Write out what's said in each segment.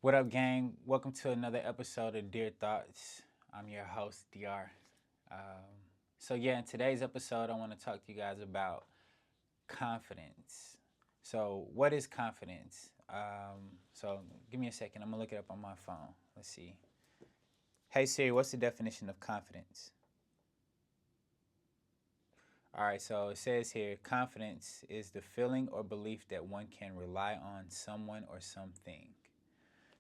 What up, gang? Welcome to another episode of Dear Thoughts. I'm your host, De.aR. In today's episode, I want to talk to you guys about confidence. So, what is confidence? Give me a second. I'm going to look it up on my phone. Let's see. Hey, Siri, what's the definition of confidence? All right, so it says here confidence is the feeling or belief that one can rely on someone or something.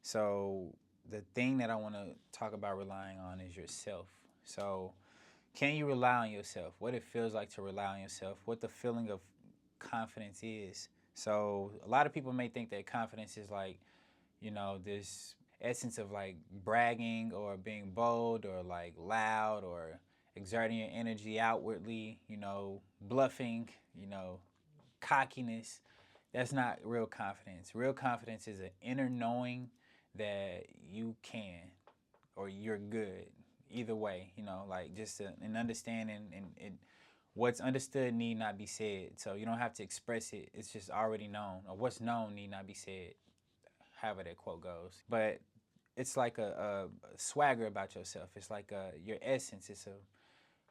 So the thing that I want to talk about relying on is yourself. So can you rely on yourself? What it feels like to rely on yourself? What the feeling of confidence is? So a lot of people may think that confidence is like, this essence of like bragging or being bold or like loud or exerting your energy outwardly, bluffing, cockiness. That's not real confidence. Real confidence is an inner knowing that you can or you're good. Either way, like just an understanding and what's understood need not be said. So you don't have to express it. It's just already known. Or what's known need not be said. However that quote goes. But it's like a swagger about yourself. It's like your essence. It's a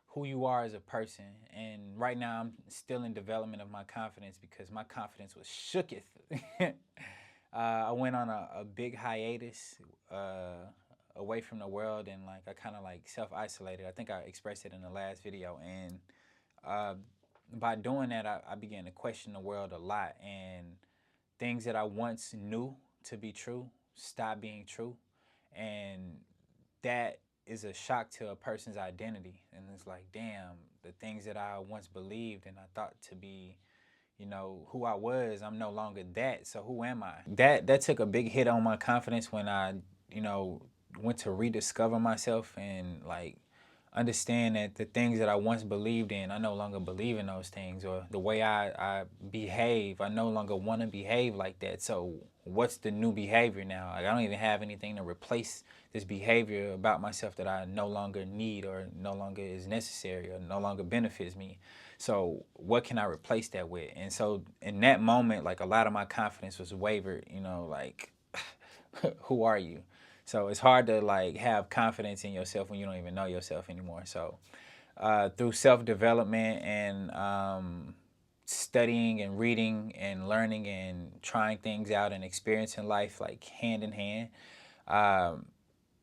who you are as a person. And right now, I'm still in development of my confidence because my confidence was shooketh. I went on a big hiatus away from the world, and like I kind of like self isolated. I think I expressed it in the last video, and uh, by doing that, I began to question the world a lot, and things that I once knew to be true stopped being true, and that is a shock to a person's identity. And it's like, damn, the things that I once believed and I thought to be, who I was, I'm no longer that. So who am I? That took a big hit on my confidence when I, you know, went to rediscover myself and like understand that the things that I once believed in, I no longer believe in those things, or the way I behave, I no longer want to behave like that. So what's the new behavior now? Like, I don't even have anything to replace this behavior about myself that I no longer need or no longer is necessary or no longer benefits me. So what can I replace that with? And so in that moment, like a lot of my confidence was wavered, like who are you? So it's hard to like have confidence in yourself when you don't even know yourself anymore. So through self-development and studying and reading and learning and trying things out and experiencing life like hand in hand, um,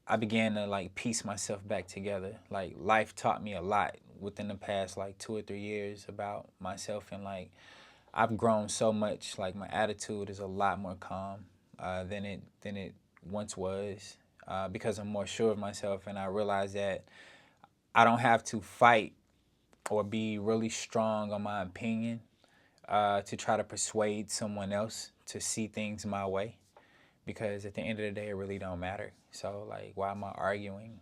I began to like piece myself back together. Like life taught me a lot within the past like 2 or 3 years about myself, and like I've grown so much. Like my attitude is a lot more calm than it once was, because I'm more sure of myself, and I realize that I don't have to fight or be really strong on my opinion to try to persuade someone else to see things my way, because at the end of the day, it really don't matter. So like, why am I arguing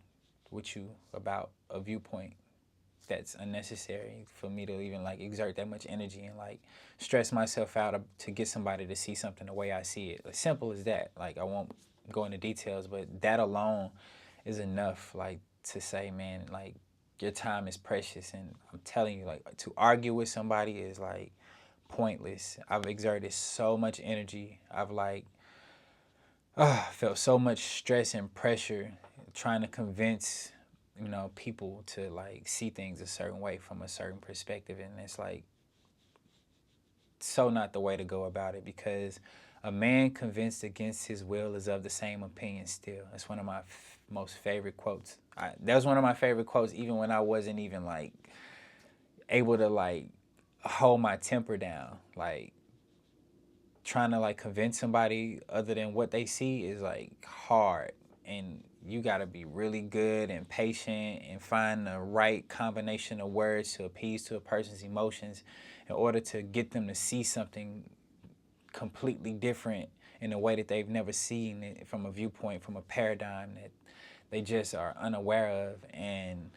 with you about a viewpoint that's unnecessary for me to even like exert that much energy and like stress myself out to get somebody to see something the way I see it? As simple as that. Like, I won't go into details, but that alone is enough like to say, man, like your time is precious. And I'm telling you, like, to argue with somebody is like pointless. I've exerted so much energy. I've like felt so much stress and pressure trying to convince, people to like see things a certain way from a certain perspective. And it's like so not the way to go about it, because a man convinced against his will is of the same opinion still. That's one of my most favorite quotes. That was one of my favorite quotes even when I wasn't even like able to like hold my temper down. Like, trying to like convince somebody other than what they see is like hard, and you got to be really good and patient and find the right combination of words to appease to a person's emotions in order to get them to see something completely different in a way that they've never seen it, from a viewpoint, from a paradigm that they just are unaware of. And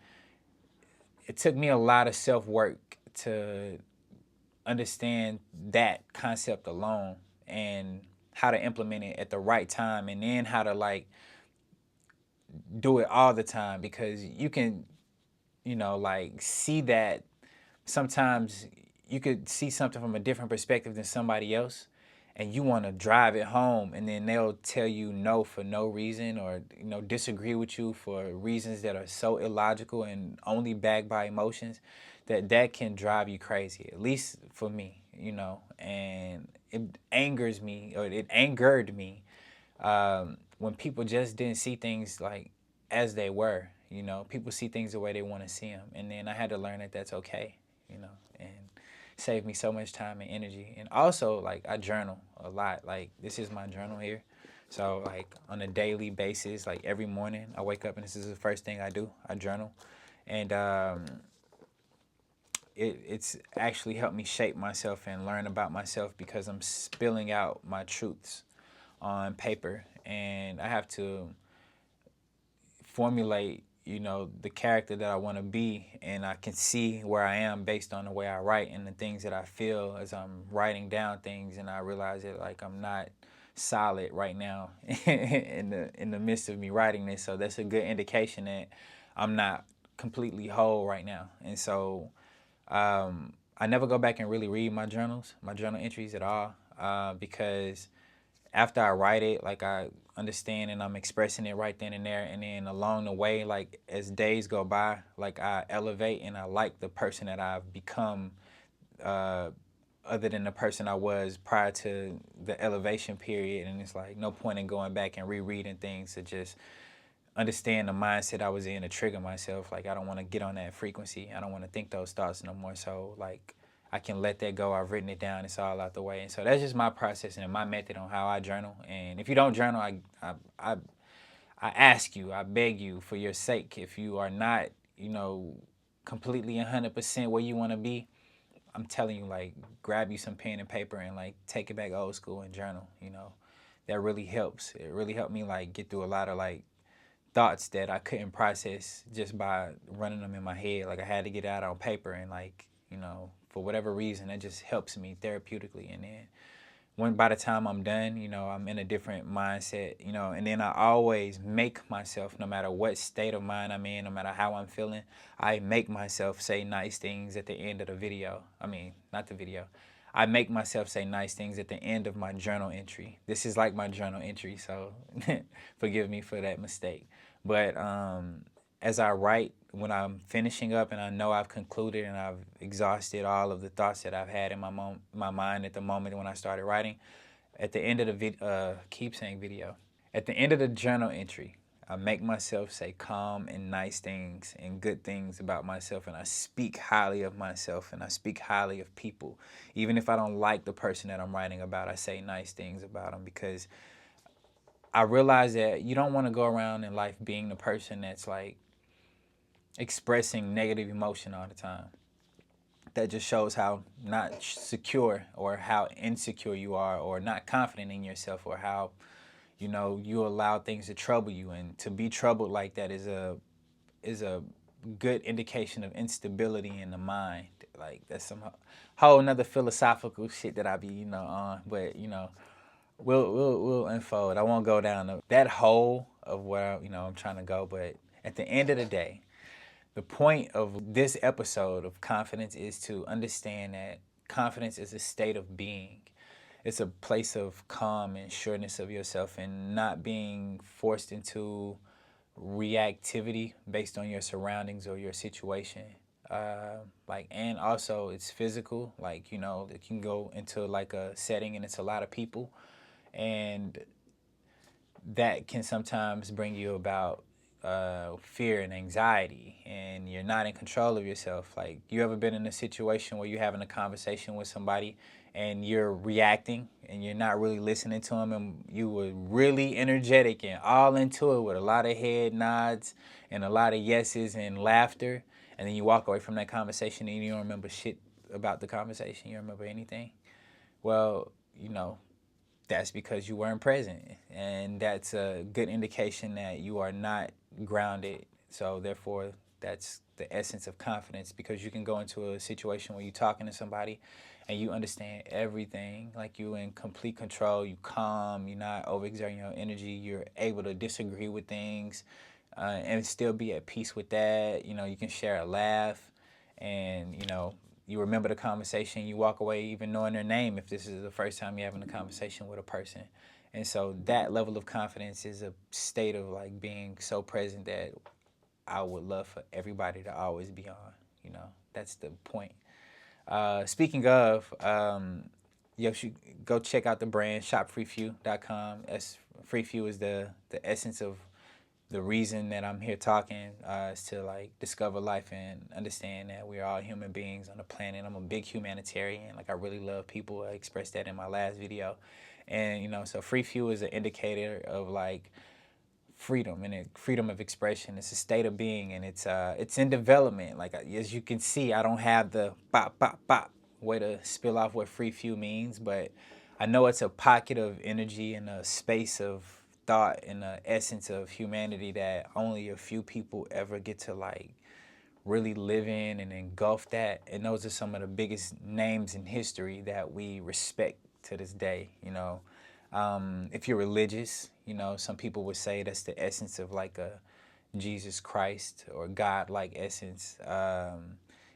it took me a lot of self-work to understand that concept alone, and how to implement it at the right time, and then how to like do it all the time, because you can, like see that sometimes you could see something from a different perspective than somebody else, and you want to drive it home, and then they'll tell you no for no reason, or disagree with you for reasons that are so illogical and only backed by emotions, that can drive you crazy, at least for me, and it angers me, or it angered me, when people just didn't see things like as they were. People see things the way they want to see them, and then I had to learn that that's okay, and saved me so much time and energy. And also, like, I journal a lot. Like, this is my journal here. So, like, on a daily basis, like every morning I wake up and this is the first thing I do. I journal. And it's actually helped me shape myself and learn about myself, because I'm spilling out my truths on paper, and I have to formulate, the character that I want to be, and I can see where I am based on the way I write and the things that I feel as I'm writing down things, and I realize that, like, I'm not solid right now in the midst of me writing this, so that's a good indication that I'm not completely whole right now. And so I never go back and really read my journal entries at all, because after I write it, like, I understand and I'm expressing it right then and there. And then along the way, like, as days go by, like, I elevate and I like the person that I've become, uh, other than the person I was prior to the elevation period. And it's like no point in going back and rereading things to just understand the mindset I was in to trigger myself. Like, I don't want to get on that frequency. I don't want to think those thoughts no more. So, like, I can let that go. I've written it down. It's all out the way. And so that's just my process and my method on how I journal. And if you don't journal, I ask you, I beg you, for your sake, if you are not, completely 100% where you want to be, I'm telling you, like, grab you some pen and paper and, like, take it back old school and journal. That really helps. It really helped me, like, get through a lot of, like, thoughts that I couldn't process just by running them in my head. Like, I had to get it out on paper, and, like, for whatever reason, that just helps me therapeutically. And then by the time I'm done, I'm in a different mindset, and then I always make myself, no matter what state of mind I'm in, no matter how I'm feeling, I make myself say nice things at the end of the video. I mean, not the video. I make myself say nice things at the end of my journal entry. This is like my journal entry, so forgive me for that mistake. But as I write, when I'm finishing up and I know I've concluded and I've exhausted all of the thoughts that I've had in my mind at the moment when I started writing, at the end of the keep saying video, at the end of the journal entry, I make myself say calm and nice things and good things about myself, and I speak highly of myself and I speak highly of people. Even if I don't like the person that I'm writing about, I say nice things about them, because I realize that you don't want to go around in life being the person that's, like, expressing negative emotion all the time. That just shows how not secure or how insecure you are, or not confident in yourself, or how you allow things to trouble you. And to be troubled like that is a good indication of instability in the mind. Like, that's some whole another philosophical shit that I be on, but we'll unfold. I won't go down that hole of where I'm trying to go. But at the end of the day, the point of this episode of confidence is to understand that confidence is a state of being. It's a place of calm and sureness of yourself, and not being forced into reactivity based on your surroundings or your situation. And also it's physical. Like, it can go into, like, a setting and it's a lot of people, and that can sometimes bring you about fear and anxiety, and you're not in control of yourself. Like, you ever been in a situation where you're having a conversation with somebody and you're reacting and you're not really listening to them, and you were really energetic and all into it with a lot of head nods and a lot of yeses and laughter, and then you walk away from that conversation and you don't remember shit about the conversation? You don't remember anything? Well, that's because you weren't present, and that's a good indication that you are not grounded. So therefore, that's the essence of confidence, because you can go into a situation where you're talking to somebody and you understand everything, like, you're in complete control, you calm, you're not overexerting your energy, you're able to disagree with things and still be at peace with that. You can share a laugh, and you remember the conversation, you walk away even knowing their name if this is the first time you're having a conversation with a person. And so that level of confidence is a state of like being so present that I would love for everybody to always be on. You know, that's the point. Speaking of, you should go check out the brand shopfreefew.com. Freefew is the essence of the reason that I'm here talking, is to like discover life and understand that we're all human beings on the planet. I'm a big humanitarian. Like I really love people. I expressed that in my last video. And you know, so Free Few is an indicator of like freedom and freedom of expression. It's a state of being, and it's in development. Like as you can see, I don't have the bop bop bop way to spill off what Free Few means, but I know it's a pocket of energy and a space of thought and the essence of humanity that only a few people ever get to like really live in and engulf that. And those are some of the biggest names in history that we respect to this day. You know, if you're religious, you know, some people would say that's the essence of like a Jesus Christ or God-like essence.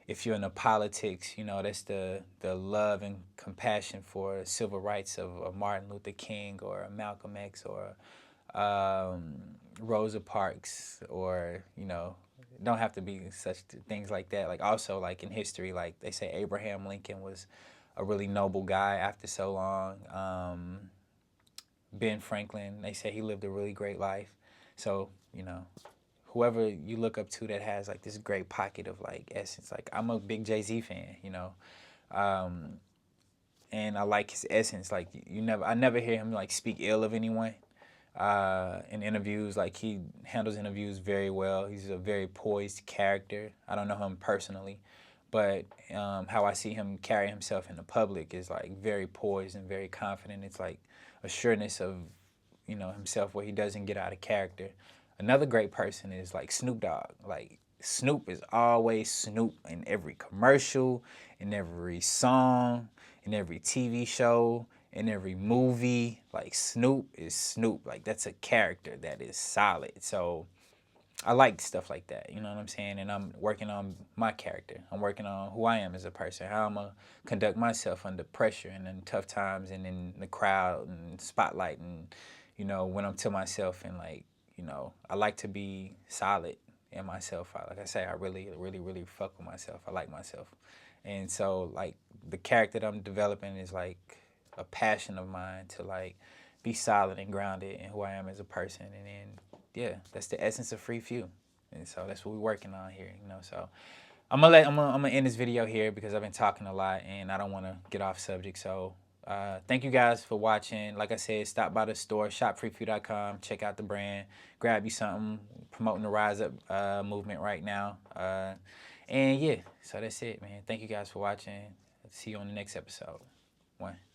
If you're in the politics, you know, that's the love and compassion for civil rights of Martin Luther King or Malcolm X or Rosa Parks, or, you know, don't have to be such things like that. Like also like in history, like they say Abraham Lincoln was a really noble guy after so long. Ben Franklin, they say he lived a really great life. So, you know, whoever you look up to that has like this great pocket of like essence. Like I'm a big Jay-Z fan, you know. And I like his essence. Like I never hear him like speak ill of anyone in interviews. Like he handles interviews very well. He's a very poised character. I don't know him personally, but how I see him carry himself in the public is like very poised and very confident. It's like a sureness of, you know, himself where he doesn't get out of character. Another great person is like Snoop Dogg. Like Snoop is always Snoop in every commercial, in every song, in every TV show, in every movie. Like Snoop is Snoop. Like that's a character that is solid. So I like stuff like that, you know what I'm saying? And I'm working on my character. I'm working on who I am as a person, how I'm going to conduct myself under pressure and in tough times and in the crowd and spotlight and, you know, when I'm to myself and like, you know, I like to be solid in myself. Like I say, I really, really, really fuck with myself. I like myself. And so like the character that I'm developing is like a passion of mine to like be solid and grounded in who I am as a person. And then, yeah, that's the essence of Free Few. And so that's what we're working on here, you know. So I'm gonna end this video here because I've been talking a lot and I don't want to get off subject. So thank you guys for watching. Like I said, stop by the store, shopfreefew.com, check out the brand, grab you something, promoting the Rise Up movement right now. And yeah, so that's it, man. Thank you guys for watching. See you on the next episode. One.